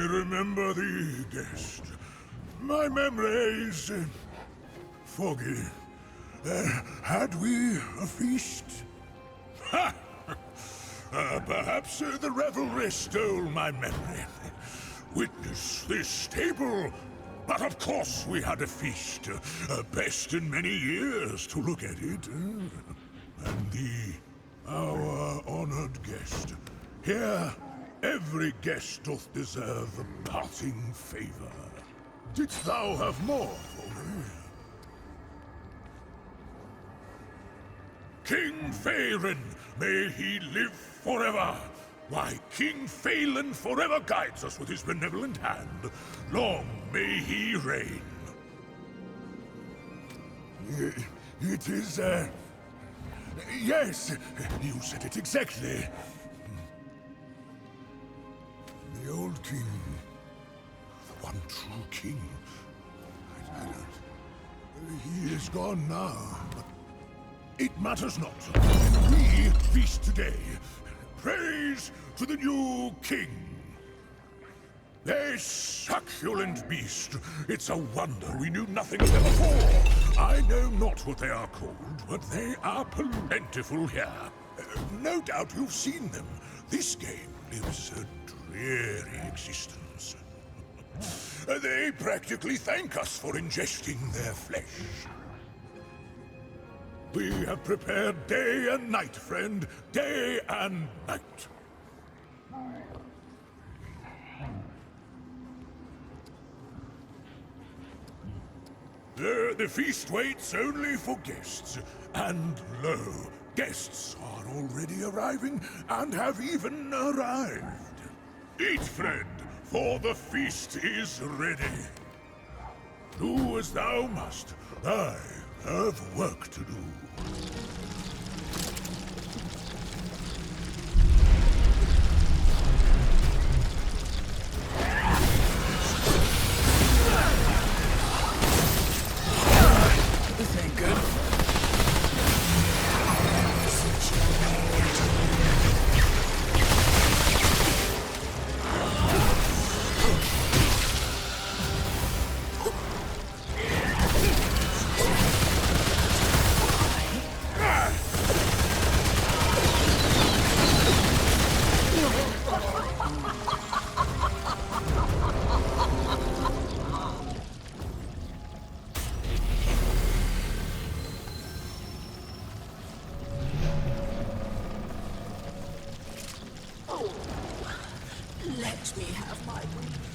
Remember the guest. My memory is foggy. Had we a feast? Ha! Perhaps the revelry stole my memory. Witness this table. But of course we had a feast. Best in many years to look at it. And our honored guest. Here, every guest doth deserve a parting favor. Didst thou have more for me? King Phelan, may he live forever! Why, King Phelan forever guides us with his benevolent hand. Long may he reign. It is, yes, you said it exactly. The old king, the one true king. I don't. He is gone now, but it matters not. We feast today. Praise to the new king. A succulent beast. It's a wonder we knew nothing of them before. I know not what they are called, but they are plentiful here. No doubt you've seen them. This game lives a dreary existence. They practically thank us for ingesting their flesh. We have prepared day and night, friend. Day and night. The feast waits only for guests. And lo, guests are already arriving and have even arrived. Eat, friend, for the feast is ready. Do as thou must. I have work to do. This ain't good. Let me have my way.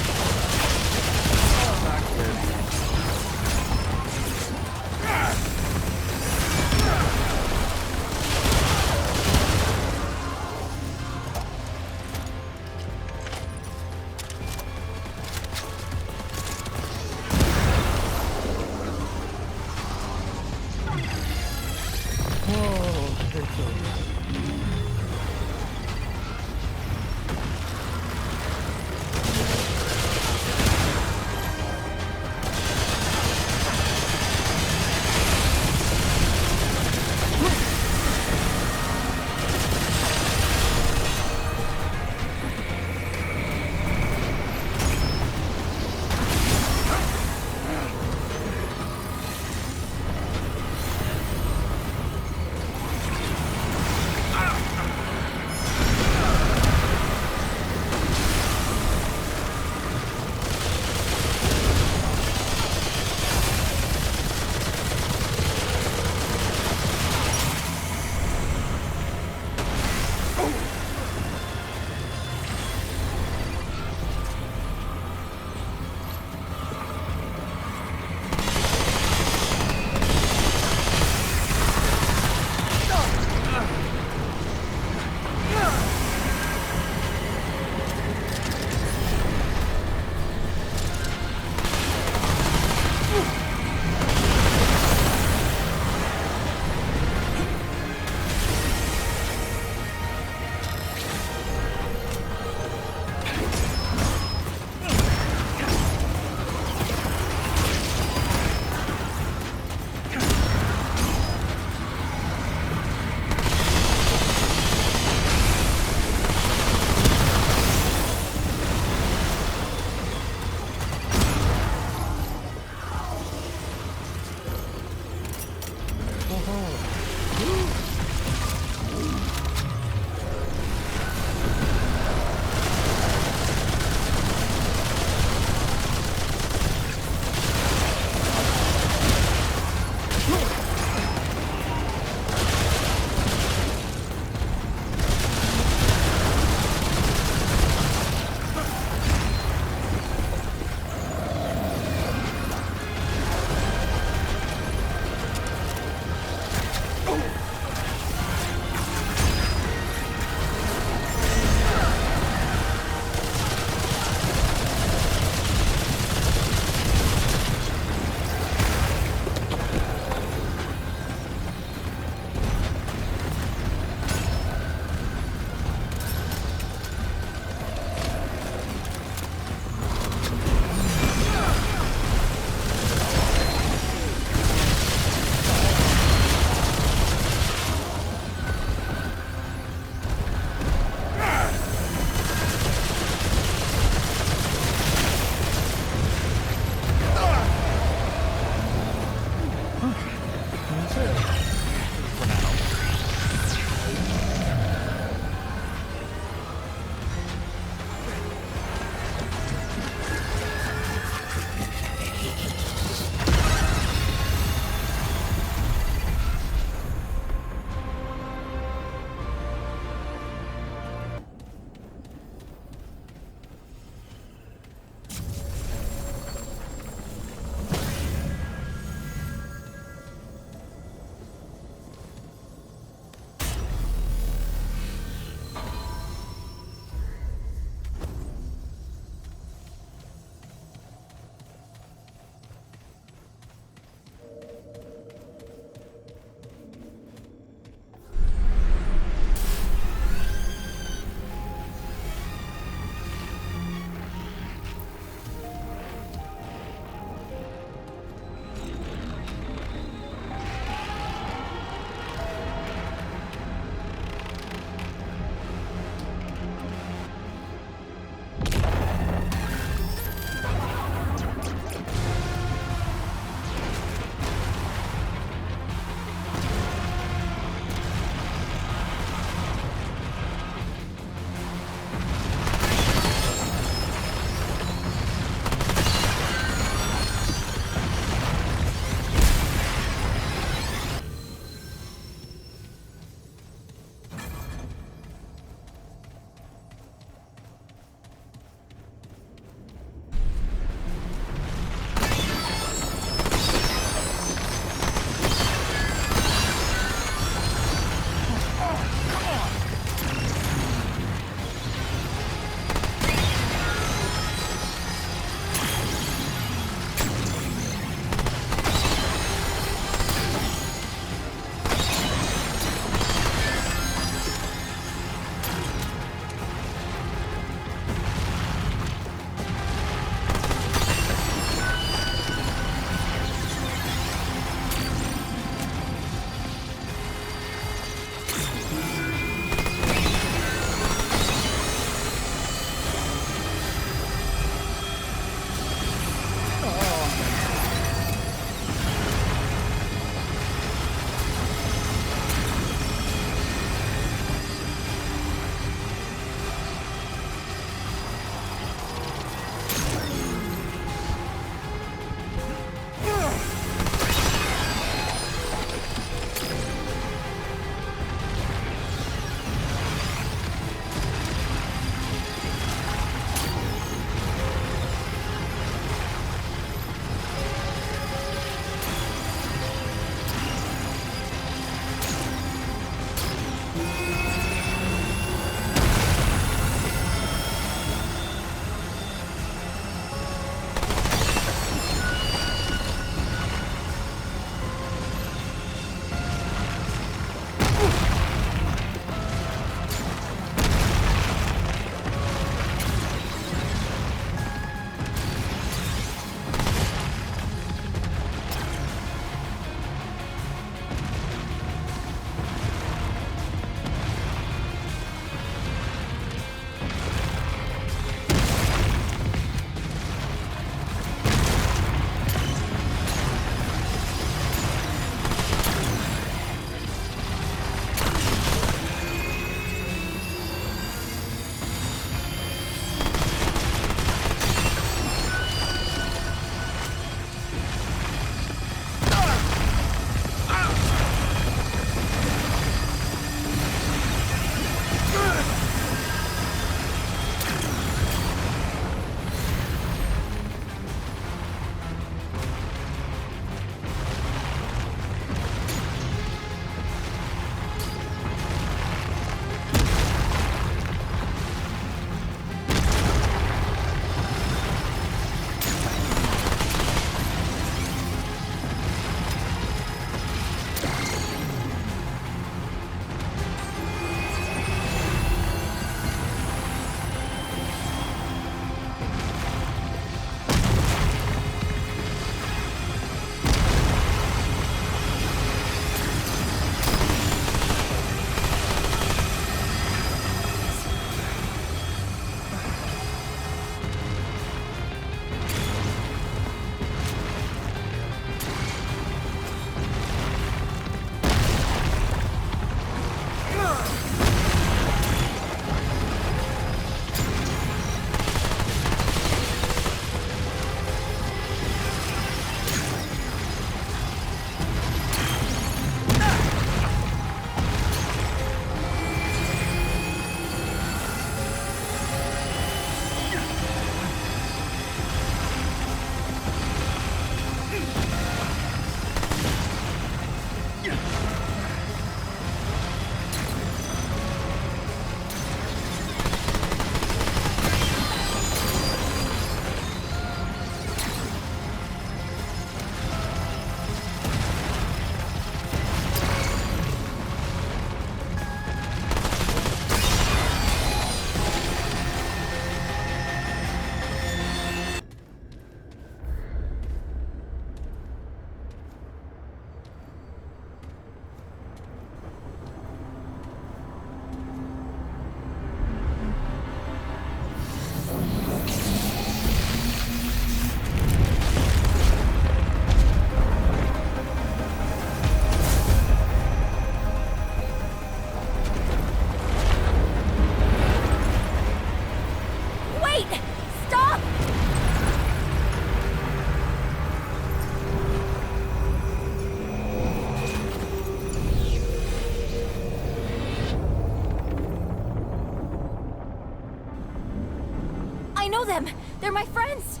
I know them! They're my friends!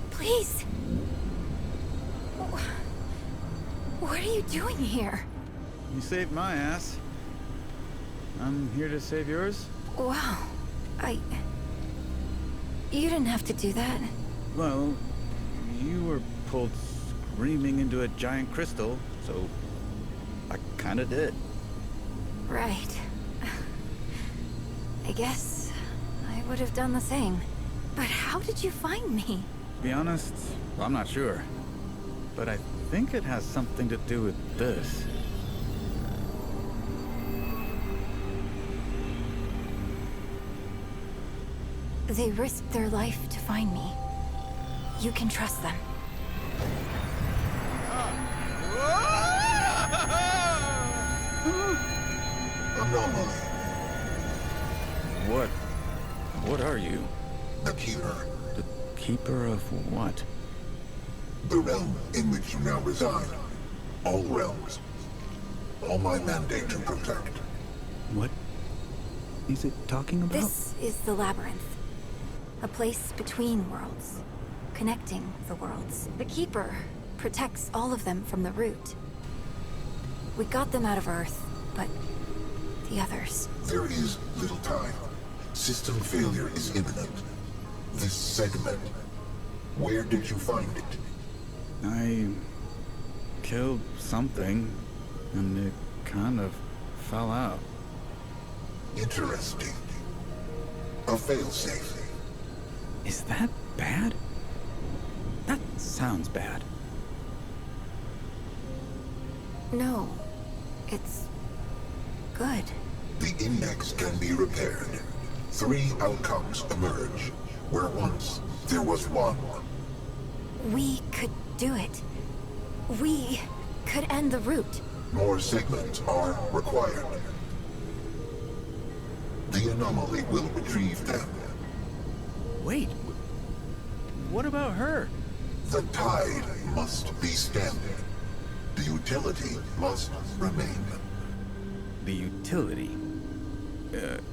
Please! What are you doing here? You saved my ass. I'm here to save yours? Wow. You didn't have to do that. Well, you were pulled screaming into a giant crystal, so I kinda did. Right. I guess I would have done the same. But how did you find me? To be honest, I'm not sure. But I think it has something to do with this. They risked their life to find me. You can trust them. Anomaly. What are you? The Keeper. The keeper of what? The realm in which you now reside. All realms. All my mandate to protect. What is it talking about? This is the Labyrinth. A place between worlds. Connecting the worlds. The Keeper protects all of them from the root. We got them out of Earth, but the others... There is little time. System failure is imminent. This segment. Where did you find it? I killed something, and it kind of fell out. Interesting. A failsafe. Is that bad? That sounds bad. No. It's... good. The index can be repaired. 3 outcomes emerge, where once there was one. We could do it. We could end the root. More segments are required. The anomaly will retrieve them. Wait. What about her? The tide must be stemmed. The utility must remain. The utility?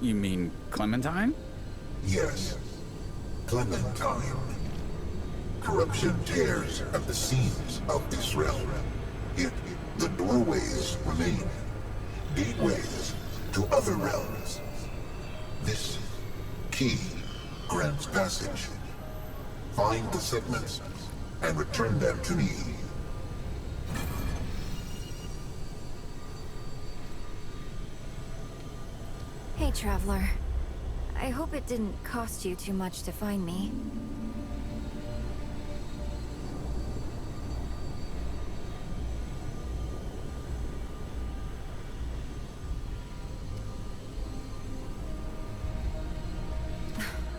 You mean Clementine? Yes. Clementine. Corruption tears at the seams of this realm. Yet the doorways remain. Gateways to other realms. This key grants passage. Find the segments and return them to me. Hey, Traveler. I hope it didn't cost you too much to find me.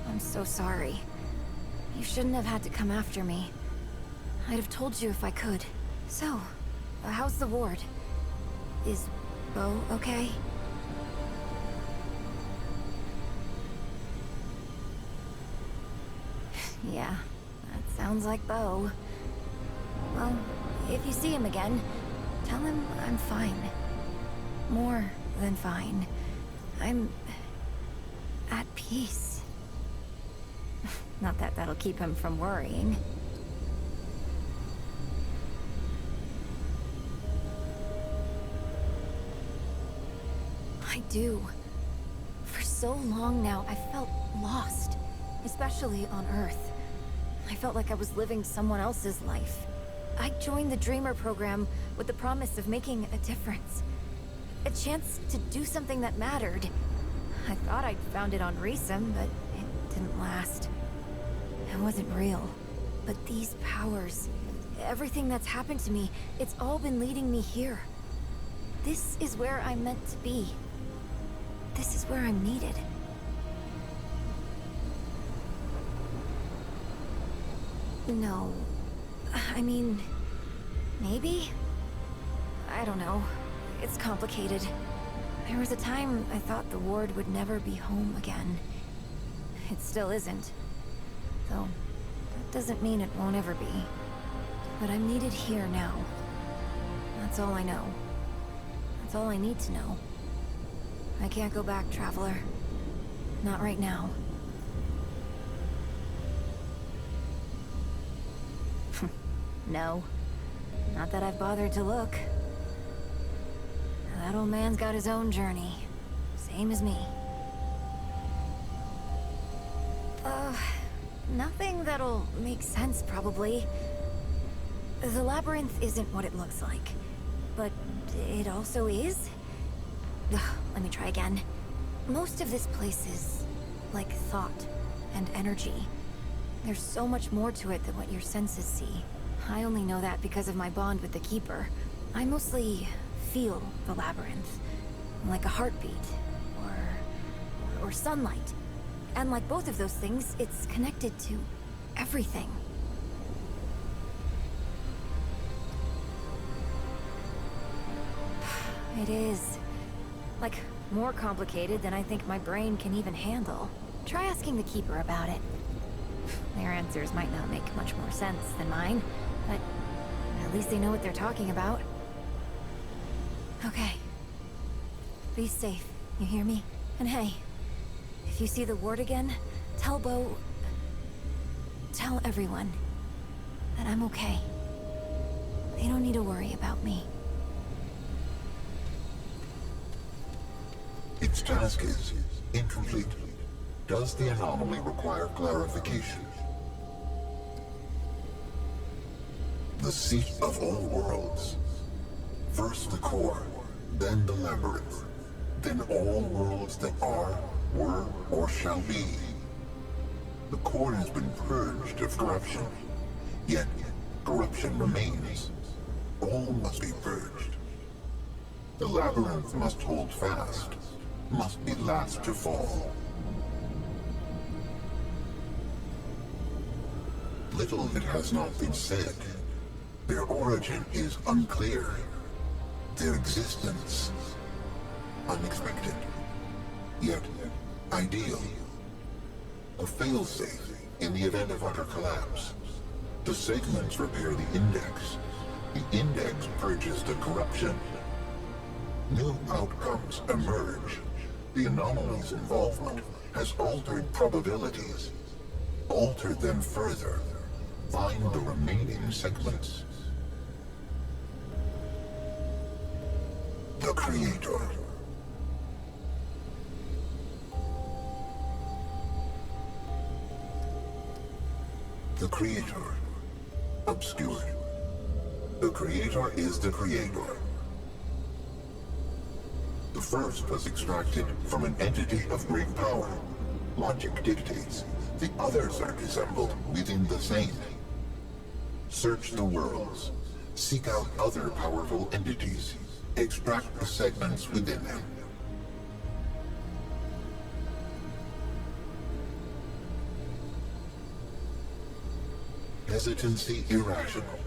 I'm so sorry. You shouldn't have had to come after me. I'd have told you if I could. So, how's the ward? Is Bo okay? Yeah, that sounds like Bo. Well, if you see him again, tell him I'm fine. More than fine. I'm... at peace. Not that that'll keep him from worrying. I do. For so long now, I felt lost. Especially on Earth. I felt like I was living someone else's life. I joined the Dreamer program with the promise of making a difference. A chance to do something that mattered. I thought I'd found it on Reesum, but it didn't last. It wasn't real. But these powers, everything that's happened to me, it's all been leading me here. This is where I'm meant to be. This is where I'm needed. No. I mean... maybe? I don't know. It's complicated. There was a time I thought the ward would never be home again. It still isn't. Though, that doesn't mean it won't ever be. But I'm needed here now. That's all I know. That's all I need to know. I can't go back, Traveler. Not right now. No. Not that I've bothered to look. That old man's got his own journey. Same as me. Nothing that'll make sense, probably. The labyrinth isn't what it looks like. But it also is? Ugh, let me try again. Most of this place is like thought and energy. There's so much more to it than what your senses see. I only know that because of my bond with the Keeper. I mostly feel the labyrinth, like a heartbeat, or sunlight. And like both of those things, it's connected to everything. It is. Like, more complicated than I think my brain can even handle. Try asking the Keeper about it. Their answers might not make much more sense than mine, but at least they know what they're talking about. Okay. Be safe, you hear me? And hey, if you see the ward again, tell Bo... Tell everyone that I'm okay. They don't need to worry about me. Its task is incomplete. Does the anomaly require clarification? The seat of all worlds. First the core, then the labyrinth, then all worlds that are, were, or shall be. The core has been purged of corruption, yet corruption remains. All must be purged. The labyrinth must hold fast, must be last to fall. Little that has not been said. Their origin is unclear. Their existence, unexpected, yet ideal. A failsafe in the event of utter collapse. The segments repair the index. The index purges the corruption. New outcomes emerge. The anomaly's involvement has altered probabilities. Alter them further. Find the remaining segments. The Creator. The Creator. Obscured. The Creator is the Creator. The first was extracted from an entity of great power. Logic dictates. The others are dissembled within the same. Search the worlds. Seek out other powerful entities. Extract the segments within them. Hesitancy irrational.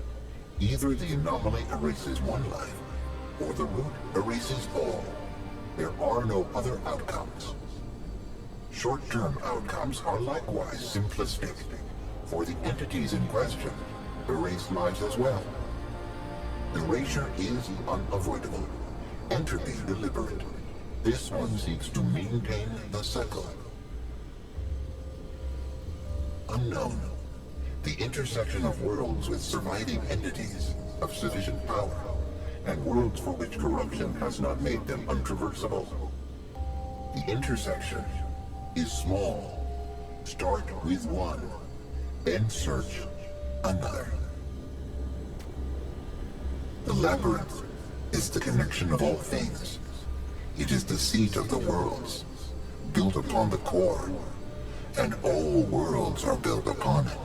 Either the anomaly erases one life, or the root erases all. There are no other outcomes. Short-term outcomes are likewise simplistic. For the entities in question, erase lives as well. Erasure is unavoidable. Entropy deliberate. This one seeks to maintain the cycle. Unknown. The intersection of worlds with surviving entities of sufficient power, and worlds for which corruption has not made them untraversable. The intersection is small. Start with one, then search another. The labyrinth is the connection of all things. It is the seat of the worlds, built upon the core, and all worlds are built upon it.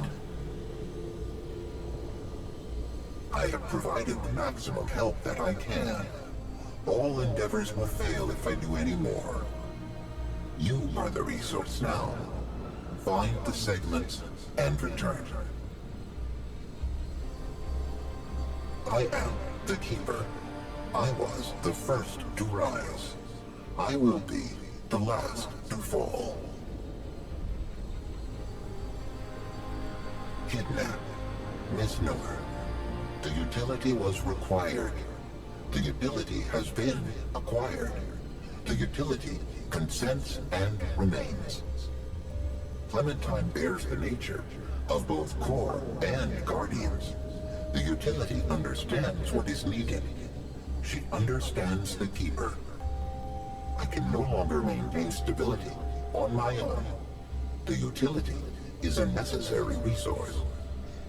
I have provided the maximum help that I can. All endeavors will fail if I do any more. You are the resource now. Find the segments and return. I am the Keeper. I was the first to rise. I will be the last to fall. Kidnap. Misnomer. The utility was required. The utility has been acquired. The utility consents and remains. Clementine bears the nature of both core and guardians. The utility understands what is needed. She understands the Keeper. I can no longer maintain stability on my own. The utility is a necessary resource.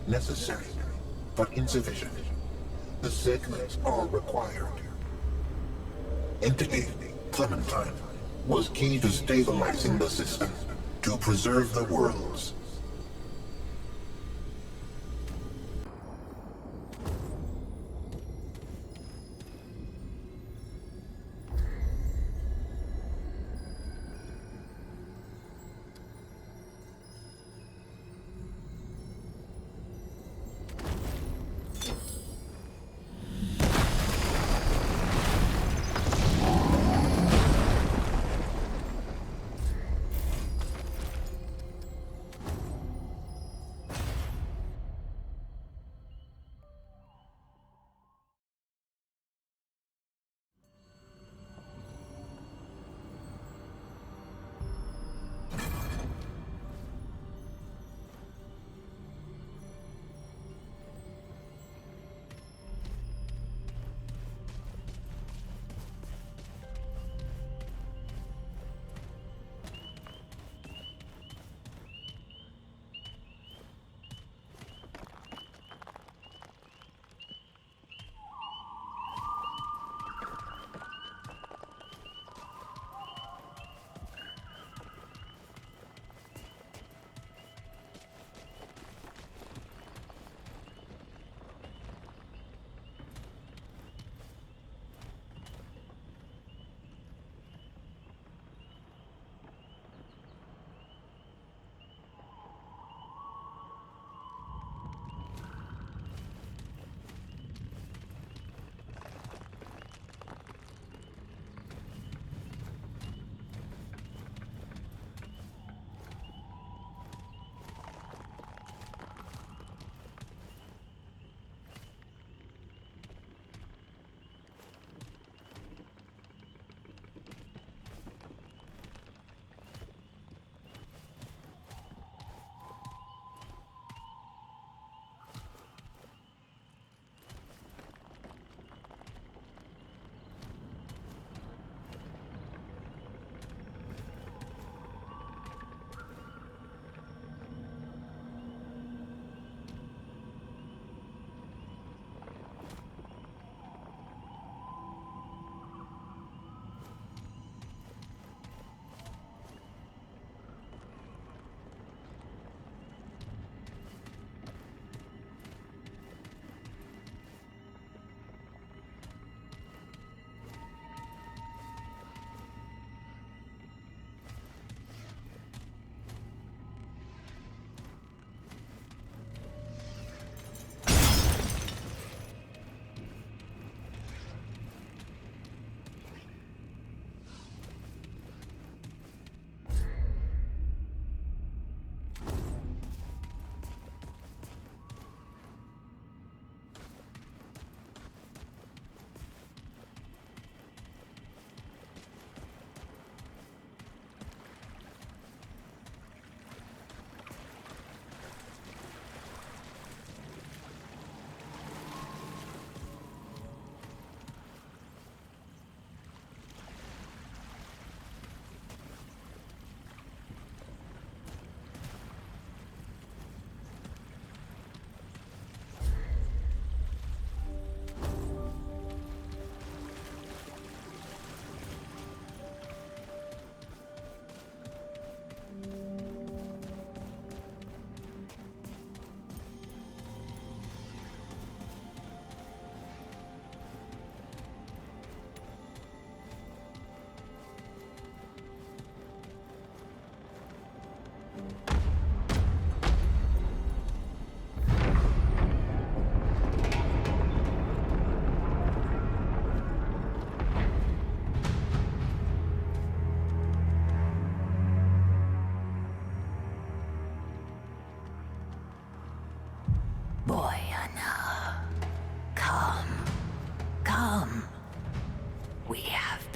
Necessary, but insufficient. The segments are required. Entity, Clementine, was key to stabilizing the system, to preserve the worlds.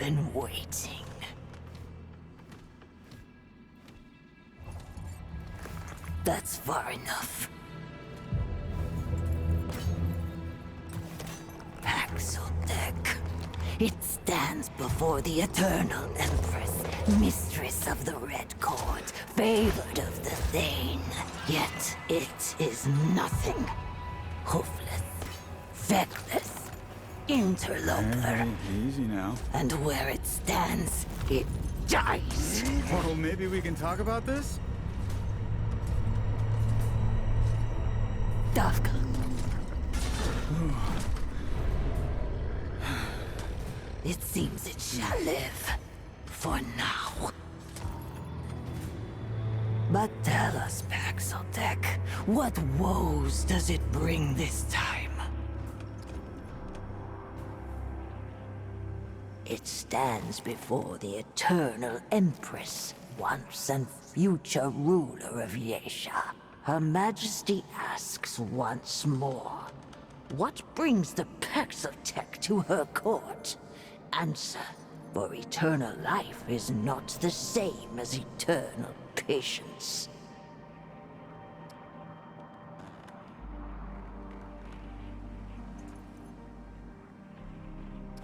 been waiting. That's far enough. It stands before the Eternal Empress, mistress of the Red Court, favored of the Thane. Yet it is nothing. Hoofless, feckless, interloper. Easy now. And where it stands, it dies. Well, maybe we can talk about this? Dovka. It seems it shall live. For now. But tell us, Paxeltech, what woes does it bring this time? It stands before the Eternal Empress, once and future ruler of Yesha. Her Majesty asks once more, what brings the Paxeltech to her court? Answer, for eternal life is not the same as eternal patience.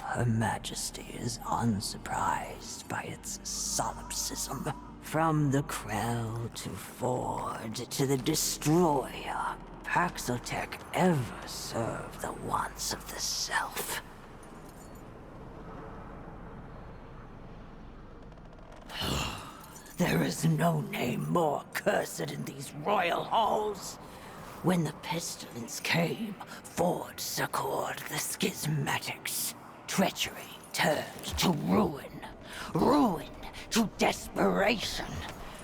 Her Majesty is unsurprised by its solipsism. From the Krell to Ford to the Destroyer, Paxeltech ever served the wants of the Self. There is no name more cursed in these royal halls. When the pestilence came, Ford succored the schismatics. Treachery turned to ruin. Ruin to desperation.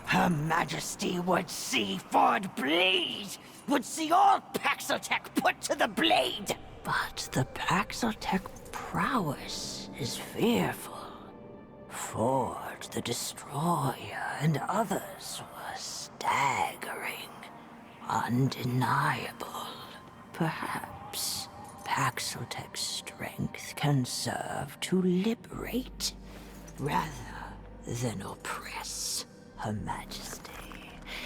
Her Majesty would see Ford bleed. Would see all Paxeltech put to the blade. But the Paxeltech prowess is fearful. Ford, the Destroyer, and others were staggering, undeniable. Perhaps Paxeltech's strength can serve to liberate, rather than oppress. Her Majesty,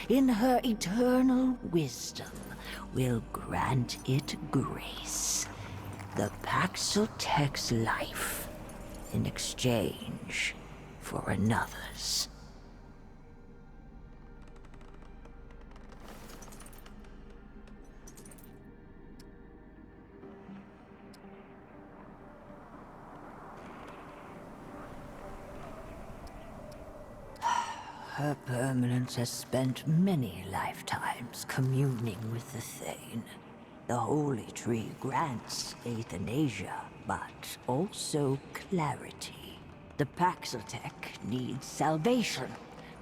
in her eternal wisdom, will grant it grace. The Paxeltech's life in exchange for another's. Her permanence has spent many lifetimes communing with the Thane. The Holy Tree grants euthanasia, but also clarity. The Paxeltech needs salvation,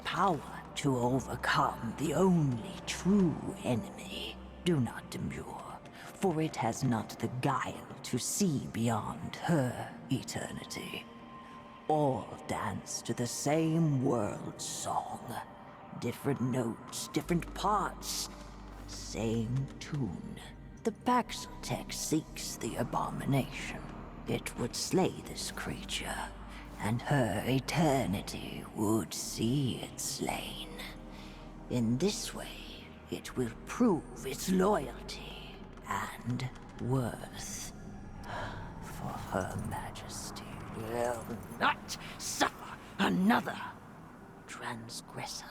power to overcome the only true enemy. Do not demur, for it has not the guile to see beyond her eternity. All dance to the same world song. Different notes, different parts, same tune. The Paxeltech seeks the abomination. It would slay this creature, and her eternity would see it slain. In this way, it will prove its loyalty and worth. For Her Majesty will not suffer another transgressor.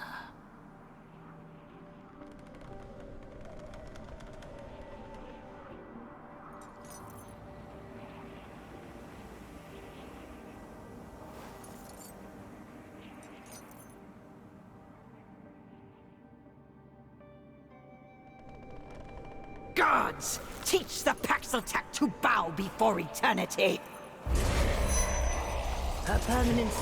Gods, teach the Paxeltech to bow before eternity! Her permanence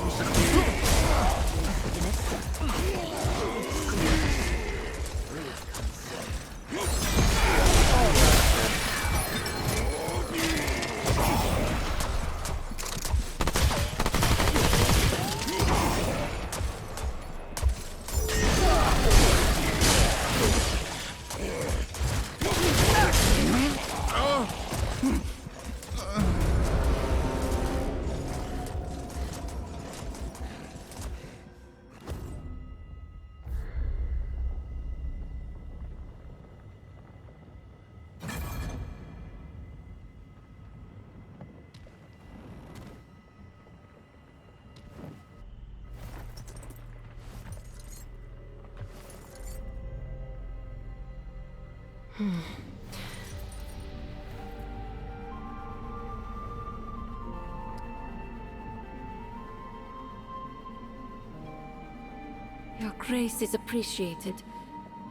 Your grace is appreciated,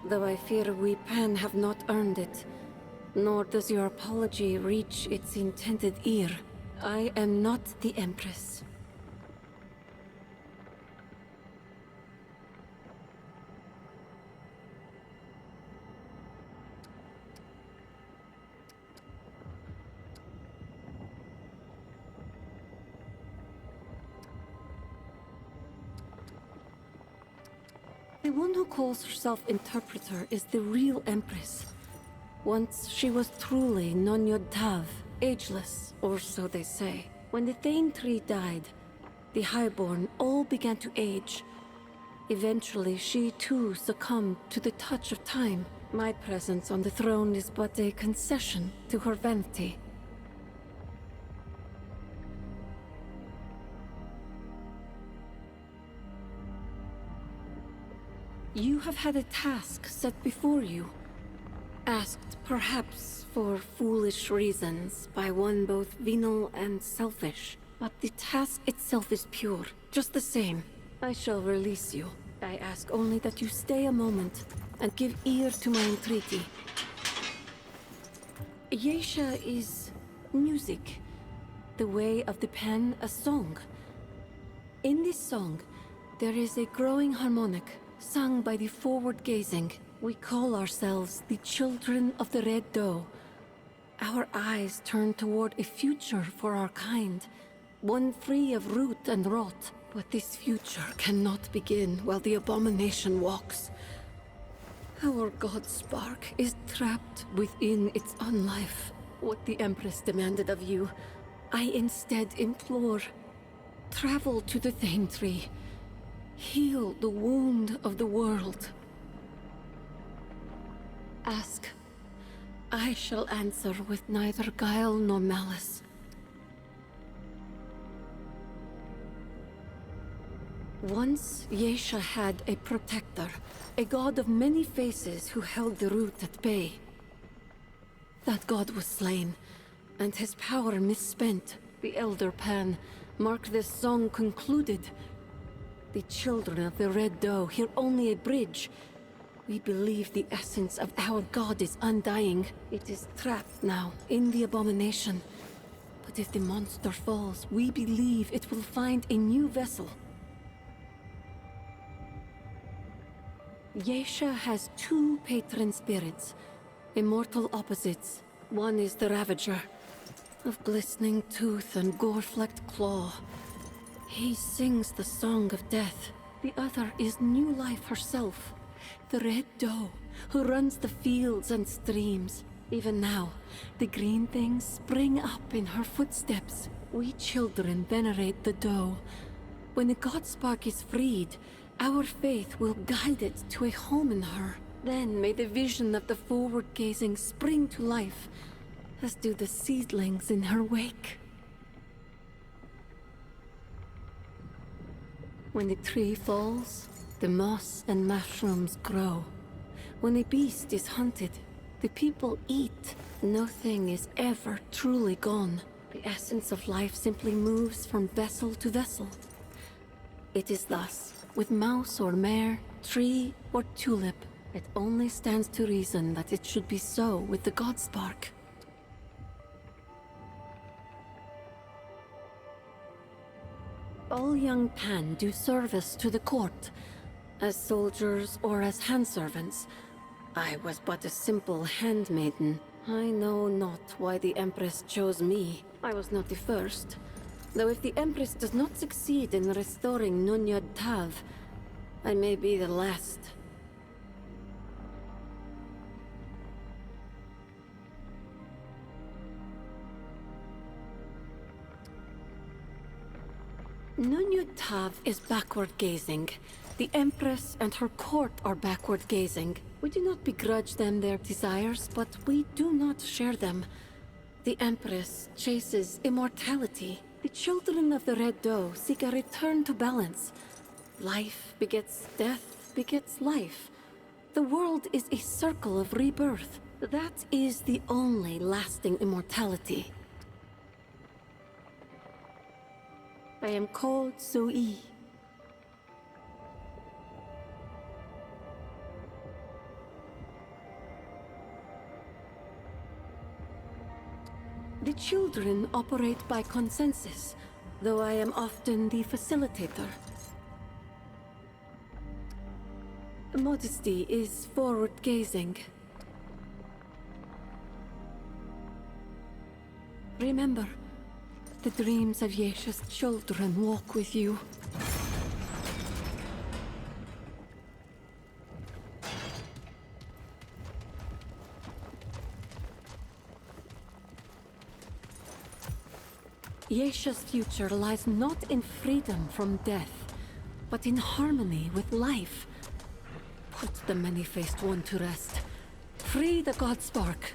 though I fear we Pan have not earned it. Nor does your apology reach its intended ear. I am not the Empress. The one who calls herself Interpreter is the real Empress. Once she was truly Non-Yod Tav, ageless, or so they say. When the Thane Tree died, the Highborn all began to age. Eventually, she too succumbed to the touch of time. My presence on the throne is but a concession to her vanity. You have had a task set before you. Asked, perhaps, for foolish reasons by one both venal and selfish. But the task itself is pure, just the same. I shall release you. I ask only that you stay a moment and give ear to my entreaty. Yeisha is music. The way of the pen, a song. In this song, there is a growing harmonic, sung by the forward-gazing. We call ourselves the Children of the Red Doe. Our eyes turn toward a future for our kind, one free of root and rot. But this future cannot begin while the abomination walks. Our god Spark is trapped within its unlife. What the Empress demanded of you, I instead implore. Travel to the Thane Tree. Heal the wound of the world. Ask. I shall answer with neither guile nor malice. Once, Yeisha had a protector, a god of many faces who held the root at bay. That god was slain, and his power misspent. The Elder Pan marked this song concluded. The Children of the Red Doe hear only a bridge. We believe the essence of our god is undying. It is trapped now in the abomination. But if the monster falls, we believe it will find a new vessel. Yeisha has two patron spirits, immortal opposites. One is the Ravager, of glistening tooth and gore-flecked claw. He sings the song of death. The other is new life herself, the Red Doe, who runs the fields and streams. Even now, the green things spring up in her footsteps. We children venerate the Doe. When the god Spark is freed, our faith will guide it to a home in her. Then may the vision of the forward-gazing spring to life, as do the seedlings in her wake. When the tree falls, the moss and mushrooms grow. When a beast is hunted, the people eat. Nothing is ever truly gone. The essence of life simply moves from vessel to vessel. It is thus, with mouse or mare, tree or tulip. It only stands to reason that it should be so with the god Spark. All young Pan do service to the court, as soldiers or as handservants. I was but a simple handmaiden. I know not why the Empress chose me. I was not the first. Though if the Empress does not succeed in restoring Non-Yod Tav, I may be the last. Non-Yod Tav is backward-gazing. The Empress and her court are backward-gazing. We do not begrudge them their desires, but we do not share them. The Empress chases immortality. The Children of the Red Doe seek a return to balance. Life begets death, begets life. The world is a circle of rebirth. That is the only lasting immortality. I am called Zoe. The children operate by consensus, though I am often the facilitator. Modesty is forward-gazing. Remember, the dreams of Yesha's children walk with you. Yesha's future lies not in freedom from death, but in harmony with life. Put the many-faced one to rest. Free the Godspark.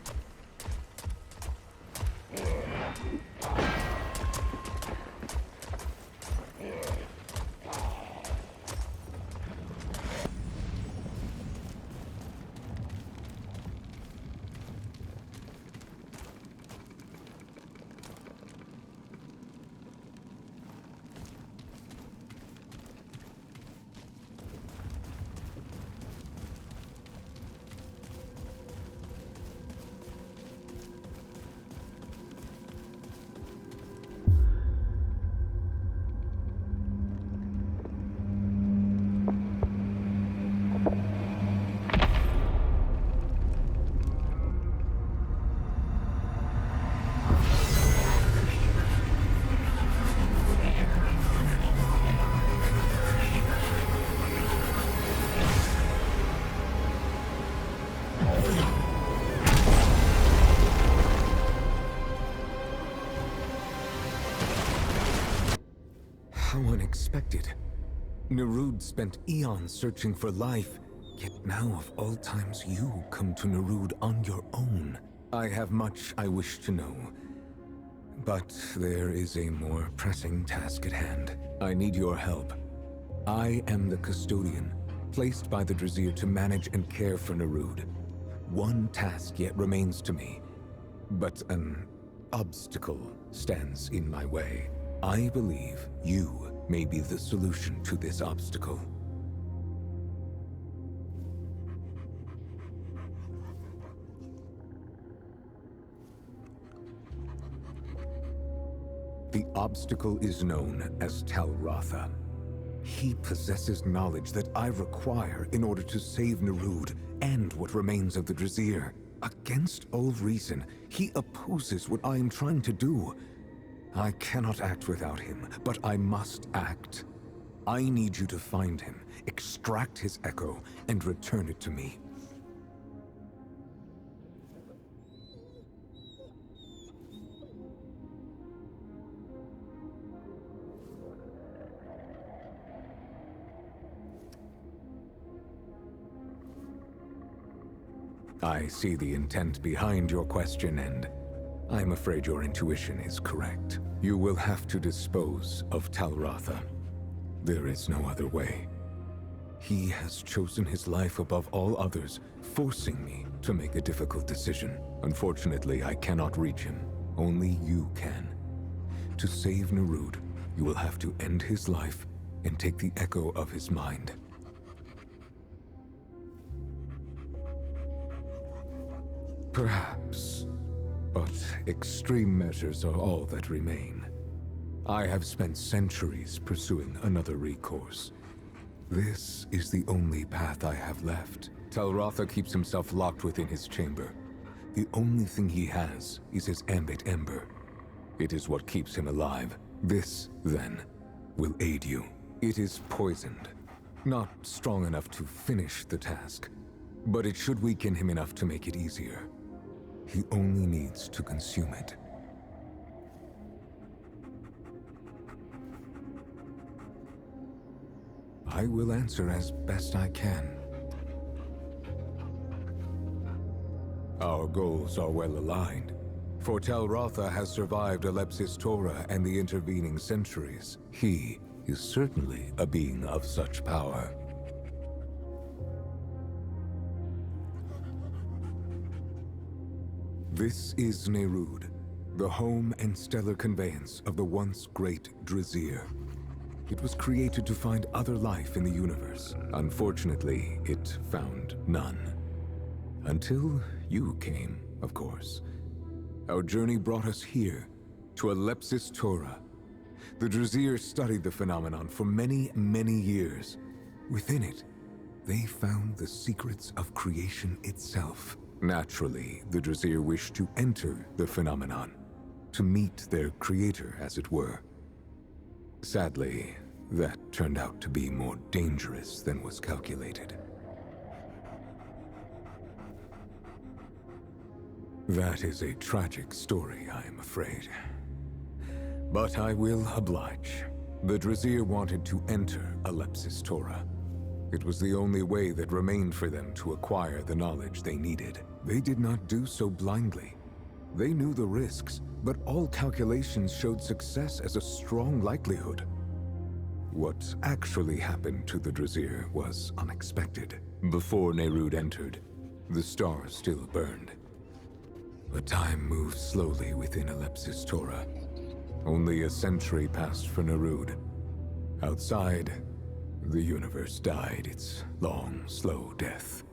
How unexpected. Nerud spent eons searching for life, yet now of all times you come to Nerud on your own. I have much I wish to know, but there is a more pressing task at hand. I need your help. I am the custodian, placed by the Drazir to manage and care for Nerud. One task yet remains to me, but an obstacle stands in my way. I believe you may be the solution to this obstacle. The obstacle is known as Talratha. He possesses knowledge that I require in order to save Nerud and what remains of the Drazir. Against all reason, he opposes what I am trying to do. I cannot act without him, but I must act. I need you to find him, extract his echo, and return it to me. I see the intent behind your question, and I'm afraid your intuition is correct. You will have to dispose of Talratha. There is no other way. He has chosen his life above all others, forcing me to make a difficult decision. Unfortunately, I cannot reach him. Only you can. To save Nerud, you will have to end his life and take the echo of his mind. Perhaps. But extreme measures are all that remain. I have spent centuries pursuing another recourse. This is the only path I have left. Talratha keeps himself locked within his chamber. The only thing he has is his ambit ember. It is what keeps him alive. This, then, will aid you. It is poisoned. Not strong enough to finish the task, but it should weaken him enough to make it easier. He only needs to consume it. I will answer as best I can. Our goals are well aligned. For Talratha has survived Alepsis Tora and the intervening centuries. He is certainly a being of such power. This is Nerud, the home and stellar conveyance of the once great Drazir. It was created to find other life in the universe. Unfortunately, it found none. Until you came, of course. Our journey brought us here, to Alepsis Torah. The Drazir studied the phenomenon for many, many years. Within it, they found the secrets of creation itself. Naturally, the Drazir wished to enter the phenomenon, to meet their creator, as it were. Sadly, that turned out to be more dangerous than was calculated. That is a tragic story, I am afraid. But I will oblige. The Drazir wanted to enter Alepsis Torah. It was the only way that remained for them to acquire the knowledge they needed. They did not do so blindly. They knew the risks, but all calculations showed success as a strong likelihood. What actually happened to the Drazir was unexpected. Before Nerud entered, the stars still burned. But time moved slowly within Alepsis Torah. Only a century passed for Nerud. Outside, the universe died its long, slow death.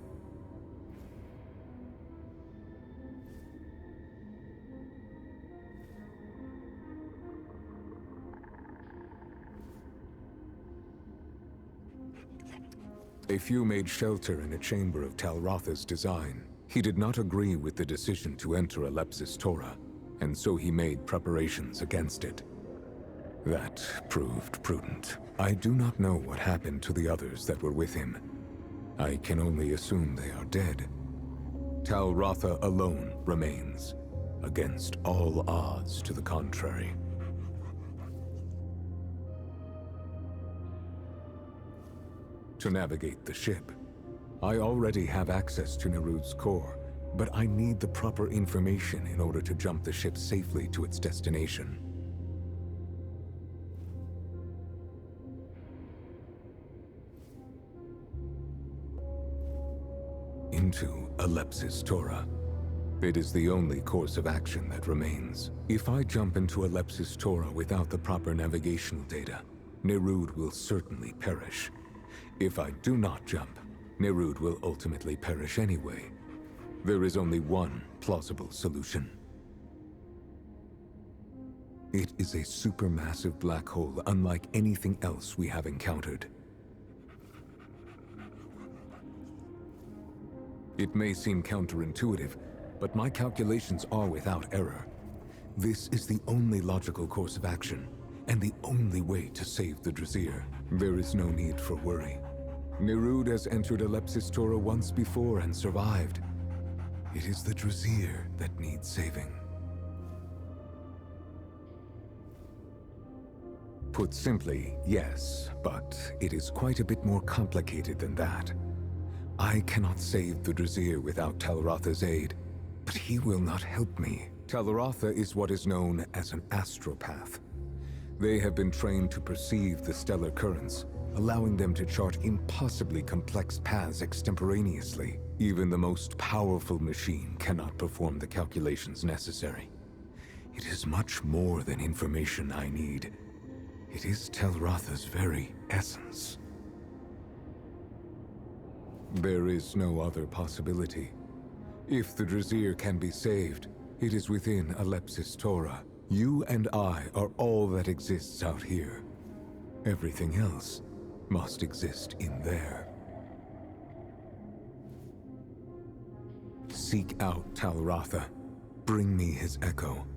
A few made shelter in a chamber of Talrotha's design. He did not agree with the decision to enter Alepsis Torah, and so he made preparations against it. That proved prudent. I do not know what happened to the others that were with him. I can only assume they are dead. Talrotha alone remains, against all odds to the contrary. To navigate the ship, I already have access to Nerud's core, but I need the proper information in order to jump the ship safely to its destination. Into Alepsis Torah. It is the only course of action that remains. If I jump into Alepsis Torah without the proper navigational data, Nerud will certainly perish. If I do not jump, Nerud will ultimately perish anyway. There is only one plausible solution. It is a supermassive black hole unlike anything else we have encountered. It may seem counterintuitive, but my calculations are without error. This is the only logical course of action, and the only way to save the Drazir. There is no need for worry. Nerud has entered Alepsis Torah once before and survived. It is the Drazir that needs saving. Put simply, yes, but it is quite a bit more complicated than that. I cannot save the Drazir without Talrotha's aid, but he will not help me. Talrotha is what is known as an astropath. They have been trained to perceive the stellar currents, allowing them to chart impossibly complex paths extemporaneously. Even the most powerful machine cannot perform the calculations necessary. It is much more than information I need. It is Talrotha's very essence. There is no other possibility. If the Drazir can be saved, it is within Alepsis Torah. You and I are all that exists out here. Everything else must exist in there. Seek out Talrotha. Bring me his echo.